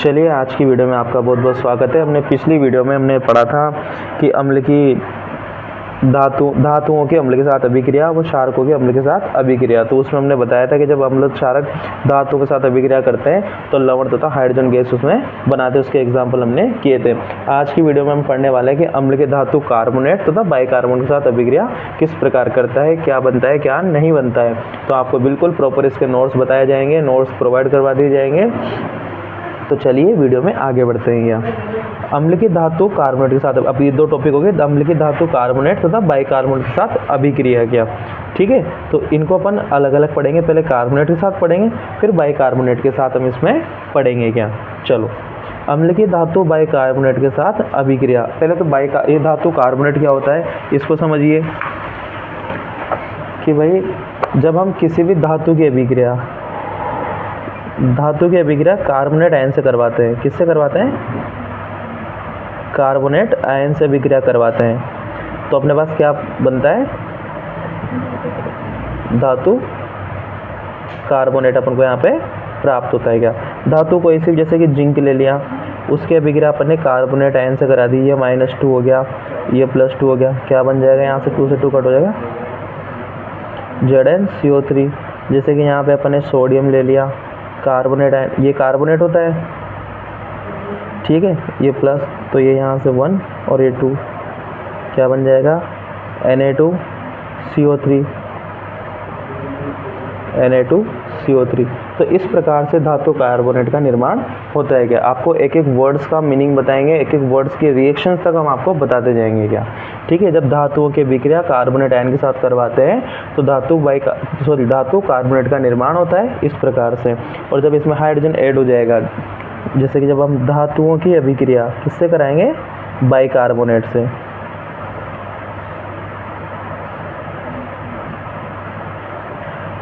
चलिए आज की वीडियो में आपका बहुत बहुत स्वागत है। हमने पिछली वीडियो में हमने पढ़ा था कि अम्ल की धातुओं के अम्ल के साथ अभिक्रिया व क्षारकों के अम्ल के साथ अभिक्रिया। तो उसमें हमने बताया था कि जब अम्ल क्षारक धातुओं के साथ अभिक्रिया करते हैं तो लवण तथा हाइड्रोजन गैस उसमें बनाते हैं। उसके एग्जाम्पल हमने किए थे। आज की वीडियो में हम पढ़ने वाले हैं कि अम्ल के धातु कार्बोनेट तथा बाइकार्बोनेट के साथ अभिक्रिया किस प्रकार करता है, क्या बनता है, क्या नहीं बनता है। तो आपको बिल्कुल प्रॉपर इसके नोट्स बताए जाएंगे, नोट्स प्रोवाइड करवा दिए जाएंगे। तो चलिए वीडियो में आगे बढ़ते हैं। यहाँ अम्ल की धातु कार्बोनेट के साथ, अब ये दो टॉपिक हो गए, अम्ल की धातु कार्बोनेट तथा बाइकार्बोनेट के साथ अभिक्रिया क्या, ठीक है। तो इनको अपन अलग अलग पढ़ेंगे, पहले कार्बोनेट के साथ पढ़ेंगे, फिर बाइकार्बोनेट के साथ हम इसमें पढ़ेंगे क्या। चलो, अम्ल की धातु बाइकार्बोनेट के साथ अभिक्रिया। पहले तो ये धातु कार्बोनेट क्या होता है इसको समझिए कि भाई जब हम किसी भी धातु की अभिक्रिया कार्बोनेट आयन से करवाते हैं, किससे करवाते हैं, कार्बोनेट आयन से अभिक्रिया करवाते हैं, तो अपने पास क्या बनता है, धातु कार्बोनेट अपन को यहाँ पे प्राप्त होता है क्या। धातु को ऐसे जैसे कि जिंक ले लिया, उसकी अभिक्रिया अपन ने कार्बोनेट आयन से करा दी, ये -2 हो गया, ये +2 हो गया, क्या बन जाएगा, यहाँ से 2 से 2 कट हो जाएगा, ZnCO3। जैसे कि यहाँ पे अपन ने सोडियम ले लिया, कार्बोनेट आयन, ये कार्बोनेट होता है, ठीक है, ये प्लस, तो ये यहाँ से 1 और ये 2, क्या बन जाएगा, Na2CO3। तो इस प्रकार से धातु कार्बोनेट का निर्माण होता है क्या। आपको एक एक वर्ड्स का मीनिंग बताएंगे, एक एक वर्ड्स के रिएक्शंस तक हम आपको बताते जाएंगे क्या, ठीक है। जब धातुओं की अभिक्रिया कार्बोनेट आयन के साथ करवाते हैं तो धातु कार्बोनेट का निर्माण होता है इस प्रकार से। और जब इसमें हाइड्रोजन ऐड हो जाएगा, जैसे कि जब हम धातुओं की अभिक्रिया किससे कराएंगे, बाइकार्बोनेट से,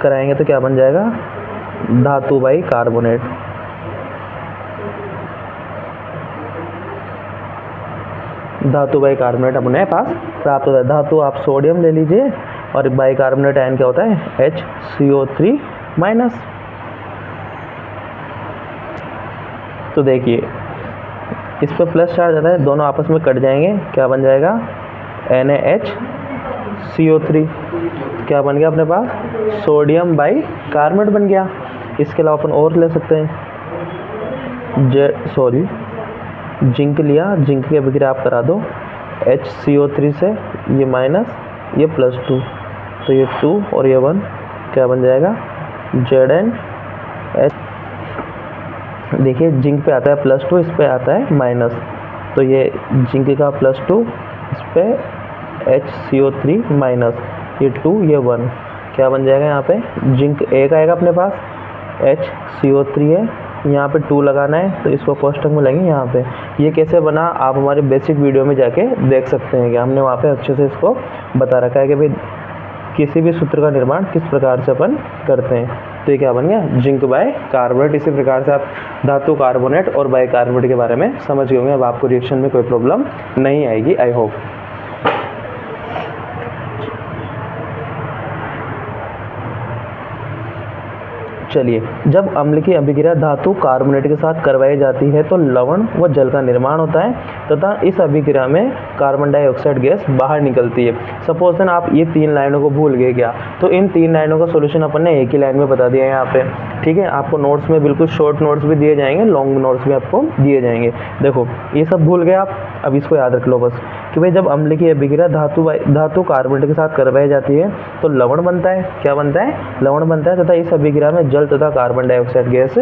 कराएंगे तो क्या बन जाएगा, धातु बाइकार्बोनेट। धातु बाइकार्बोनेट अपने पास प्राप्त होता है। धातु आप सोडियम ले लीजिए और बाइकार्बोनेट आयन क्या होता है, HCO3-। तो देखिए इस पर प्लस चार्ज आता है, दोनों आपस में कट जाएंगे, क्या बन जाएगा, NaHCO3। क्या बन गया अपने पास, सोडियम बाइकार्बोनेट बन गया। इसके अलावा अपन और ले सकते हैं, जिंक लिया, जिंक की अभिक्रिया आप करा दो HCO3 से, ये माइनस, ये +2, तो ये 2 और ये 1, क्या बन जाएगा, ZnH। देखिए जिंक पे आता है +2, इस पे आता है माइनस, तो ये जिंक का +2, इस पे HCO3-, ये 2, ये 1, क्या बन जाएगा, यहाँ पे जिंक एक आएगा अपने पास, HCO3 है, यहाँ पे 2 लगाना है, तो इसको कोष्टक में लगेंगे यहाँ पे। ये कैसे बना आप हमारे बेसिक वीडियो में जाके देख सकते हैं कि हमने वहाँ पे अच्छे से इसको बता रखा है कि भाई किसी भी सूत्र का निर्माण किस प्रकार से अपन करते हैं। तो ये क्या बन गया, जिंक बाइकार्बोनेट। इसी प्रकार से आप धातु कार्बोनेट और बाइकार्बोनेट के बारे में समझ गए होंगे। अब आपको रिएक्शन में कोई प्रॉब्लम नहीं आएगी, आई होप। चलिए, जब अम्ल की अभिक्रिया धातु कार्बोनेट के साथ करवाई जाती है तो लवण व जल का निर्माण होता है तथा इस अभिक्रिया में कार्बन डाइऑक्साइड गैस बाहर निकलती है। सपोज देन आप ये 3 लाइनों को भूल गए क्या, तो इन 3 लाइनों का सॉल्यूशन अपन ने एक ही लाइन में बता दिया है यहाँ पे, ठीक है। आपको नोट्स में बिल्कुल शॉर्ट नोट्स भी दिए जाएंगे, लॉन्ग नोट्स भी आपको दिए जाएंगे। देखो ये सब भूल गए आप, अब इसको याद रख लो बस कि भाई जब अम्ल की अभिक्रिया धातु कार्बोनेट के साथ करवाई जाती है तो लवण बनता है, क्या बनता है, लवण बनता है तथा इस अभिक्रिया में जल तथा कार्बन डाइऑक्साइड गैस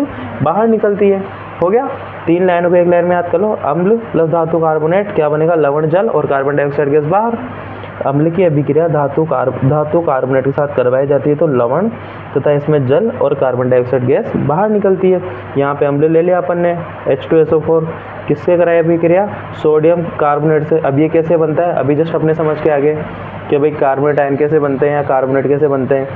बाहर निकलती है। हो गया, 3 लाइनों को एक लाइन में याद कर लो, अम्ल प्लस धातु कार्बोनेट क्या बनेगा, लवण जल और कार्बन डाइऑक्साइड गैस बाहर। अम्ल की अभिक्रिया धातु कार्बोनेट के साथ करवाई जाती है तो लवण तथा इसमें जल और कार्बन डाइऑक्साइड गैस बाहर निकलती है। यहाँ पे अम्ल ले लिया अपन ने, H2SO4, किससे कराई अभिक्रिया, सोडियम कार्बोनेट से। अब ये कैसे बनता है, अभी जस्ट अपने समझ के आगे कि भाई कार्बोनेट आयन कैसे बनते हैं या कार्बोनेट कैसे बनते हैं,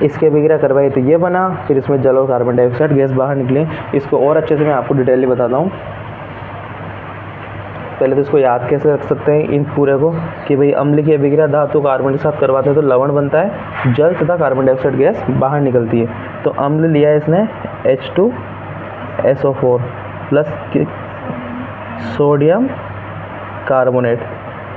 इसकी अभिक्रिया करवाई तो ये बना, फिर इसमें जल और कार्बन डाइऑक्साइड गैस बाहर निकले। इसको और अच्छे से मैं आपको डिटेल बताता हूँ। पहले तो इसको याद कैसे रख सकते हैं इन पूरे को कि भाई अम्ल की अभिक्रिया धातु कार्बन के साथ करवाते हैं तो लवण बनता है, जल तथा कार्बन डाइऑक्साइड गैस बाहर निकलती है। तो अम्ल लिया इसने H2SO4, प्लस सोडियम कार्बोनेट,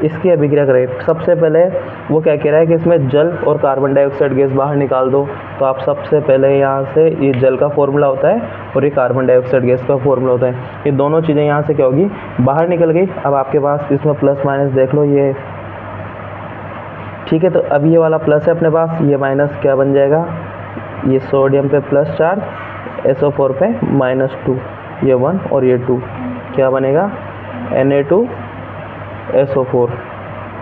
इसकी अभिक्रिया करें। सबसे पहले वो क्या कह रहा है कि इसमें जल और कार्बन डाइऑक्साइड गैस बाहर निकाल दो। तो आप सबसे पहले यहाँ से ये जल का फॉर्मूला होता है और ये कार्बन डाइऑक्साइड गैस का फॉर्मूला होता है, ये दोनों चीज़ें यहाँ से क्या होगी, बाहर निकल गई। अब आपके पास इसमें प्लस माइनस देख लो ये, ठीक है। तो अब ये वाला प्लस है अपने पास, ये माइनस क्या बन जाएगा, ये सोडियम पे प्लस चार्ज, SO4 पे -2, ये 1 और ये 2, क्या बनेगा Na2SO4,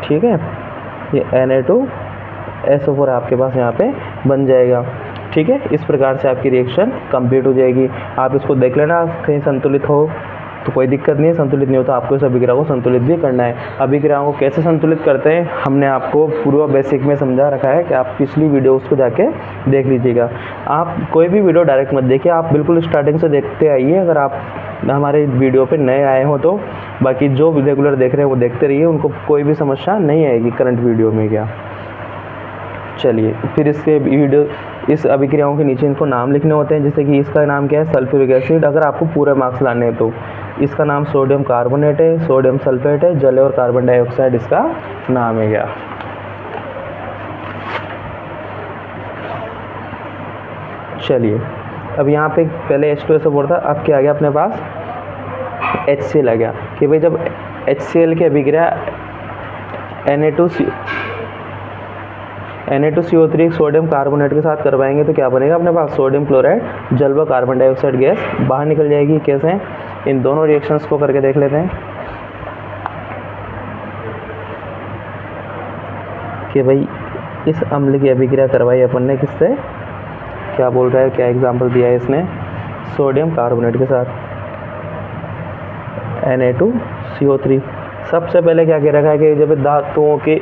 ठीक है। ये Na2SO4 आपके पास यहाँ पे बन जाएगा, ठीक है। इस प्रकार से आपकी रिएक्शन कंप्लीट हो जाएगी। आप इसको देख लेना, कहीं संतुलित हो तो कोई दिक्कत नहीं है, संतुलित नहीं हो तो आपको इस अभिक्रिया को संतुलित भी करना है। अभिक्रियाओं को कैसे संतुलित करते हैं हमने आपको पूर्व बेसिक में समझा रखा है कि आप पिछली वीडियो उसको जाके देख लीजिएगा। आप कोई भी वीडियो डायरेक्ट मत देखिए, आप बिल्कुल स्टार्टिंग से देखते आइए अगर आप हमारे वीडियो पे नए आए हो तो। बाकी जो रेगुलर देख रहे हैं वो देखते रहिए, उनको कोई भी समस्या नहीं आएगी करंट वीडियो में। क्या चलिए फिर इसके वीडियो, इस अभिक्रियाओं के नीचे इनको नाम लिखने होते हैं। जैसे कि इसका नाम क्या है, सल्फ्यूरिक एसिड। अगर आपको पूरे मार्क्स लाने हैं तो इसका नाम सोडियम कार्बोनेट है, सोडियम सल्फेट है, जल और कार्बन डाइऑक्साइड इसका नाम है। क्या चलिए अब यहाँ पे पहले H2SO4 था, अब क्या आ गया अपने पास HCl आ गया। कि भाई जब HCl की अभिक्रिया Na2CO3 सोडियम कार्बोनेट के साथ करवाएंगे तो क्या बनेगा अपने पास, सोडियम क्लोराइड, जल व कार्बन डाइऑक्साइड गैस बाहर निकल जाएगी। कैसे, इन दोनों रिएक्शंस को करके देख लेते हैं कि भाई इस अम्ल की अभिक्रिया करवाई अपन ने किससे, क्या बोल रहा है, क्या एग्जाम्पल दिया है इसने, सोडियम कार्बोनेट के साथ Na2CO3। सबसे पहले क्या कह रखा है कि जब धातुओं के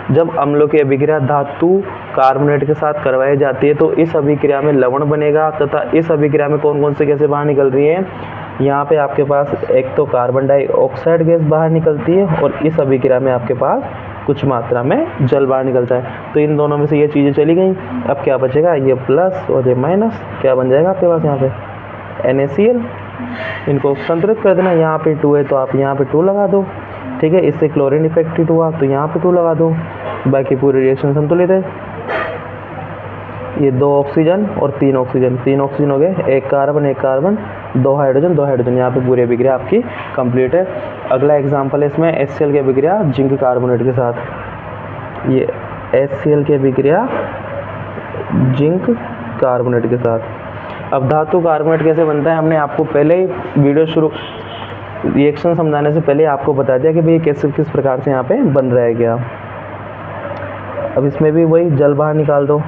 जब अम्लों की अभिक्रिया धातु कार्बोनेट के साथ करवाई जाती है तो इस अभिक्रिया में लवण बनेगा, तथा इस अभिक्रिया में कौन कौन से गैसें बाहर निकल रही हैं, यहाँ पे आपके पास एक तो कार्बन डाइऑक्साइड गैस बाहर निकलती है और इस अभिक्रिया में आपके पास कुछ मात्रा में जल बाहर निकलता है। तो इन दोनों में से ये चीज़ें चली गई। अब क्या बचेगा, ये प्लस और ये माइनस, क्या बन जाएगा आपके पास यहाँ पे NaCl। इनको संतुलित कर देना, यहाँ पे 2 है तो आप यहाँ पे 2 लगा दो, ठीक है। इससे क्लोरीन इफेक्टेड हुआ तो यहाँ पे 2 लगा दो, बाकी पूरी रिएक्शन संतुलित है। ये 2 ऑक्सीजन और 3 ऑक्सीजन, 3 ऑक्सीजन हो गए, 1 कार्बन 2 हाइड्रोजन, यहाँ पे पूरी अभिक्रिया आपकी कंप्लीट है। अगला एग्जांपल है इसमें HCl की अभिक्रिया जिंक कार्बोनेट के साथ। ये HCl की अभिक्रिया जिंक कार्बोनेट के साथ। अब धातु कार्बोनेट कैसे बनता है, हमने आपको पहले ही वीडियो शुरू रिएक्शन समझाने से पहले आपको बता दिया कि भाई कैसे किस प्रकार से यहाँ पे बन रहा है। क्या अब इसमें भी वही जल बाहर निकाल दो,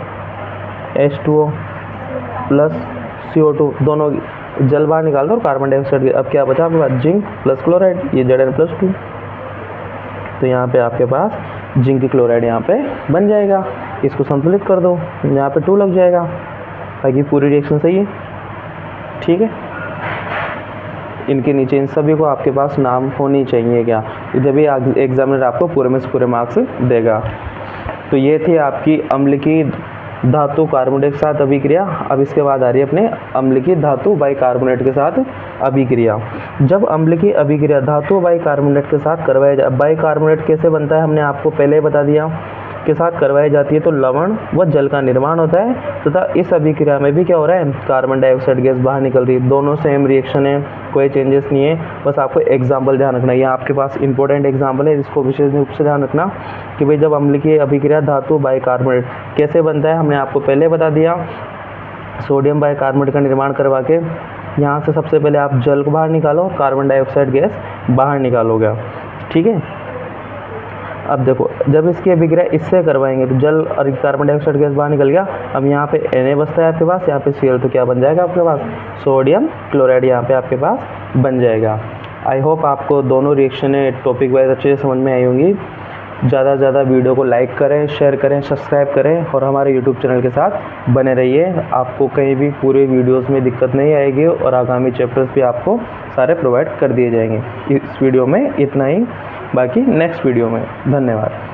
H2O प्लस CO2, दोनों जल बाहर निकाल दो और कार्बन डाइऑक्साइड। अब क्या बचा आपके पास, जिंक प्लस क्लोराइड, ये Zn+2। तो यहाँ पे आपके पास जिंक क्लोराइड यहाँ पे बन जाएगा। इसको संतुलित कर दो, यहाँ पे 2 लग जाएगा, ताकि पूरी रिएक्शन सही है, ठीक है। इनके नीचे इन सभी को आपके पास नाम होनी चाहिए। क्या जब भी एग्जामिनर आपको पूरे में से पूरे मार्क्स देगा। तो ये थी आपकी अम्ल की धातु कार्बोनेट के साथ अभिक्रिया। अब इसके बाद आ रही है अपने अम्ल की धातु बाइकार्बोनेट के साथ अभिक्रिया। जब अम्ल की अभिक्रिया धातु बाइकार्बोनेट के साथ करवाया जाए, बाइकार्बोनेट कैसे बनता है हमने आपको पहले ही बता दिया, के साथ करवाई जाती है तो लवण व जल का निर्माण होता है, तथा इस अभिक्रिया में भी क्या हो रहा है, कार्बन डाइऑक्साइड गैस बाहर निकल रही है। दोनों सेम रिएक्शन है, कोई चेंजेस नहीं है, बस आपको एग्जाम्पल ध्यान रखना है। ये आपके पास इंपॉर्टेंट एग्जाम्पल है, जिसको विशेष रूप से ध्यान रखना कि भाई जब अम्ल की अभिक्रिया धातु बाइकार्बोनेट कैसे बनता है हमने आपको पहले बता दिया। सोडियम बाइकार्बोनेट का निर्माण करवा के यहाँ से सबसे पहले आप जल को बाहर निकालो, कार्बन डाइऑक्साइड गैस बाहर निकालोगे, ठीक है। अब देखो जब इसकी अभिक्रिया इससे करवाएंगे तो जल और कार्बन डाइऑक्साइड गैस बाहर निकल गया। अब यहाँ पे Na बचता है आपके पास, यहाँ पे Cl, तो क्या बन जाएगा आपके पास, सोडियम क्लोराइड यहाँ पे आपके पास बन जाएगा। आई होप आपको दोनों रिएक्शन टॉपिक वाइज अच्छे से समझ में आई होंगी। ज़्यादा से ज़्यादा वीडियो को लाइक करें, शेयर करें, सब्सक्राइब करें और हमारे यूट्यूब चैनल के साथ बने रहिए। आपको कहीं भी पूरे वीडियोस में दिक्कत नहीं आएगी और आगामी चैप्टर्स भी आपको सारे प्रोवाइड कर दिए जाएंगे। इस वीडियो में इतना ही, बाकी नेक्स्ट वीडियो में। धन्यवाद।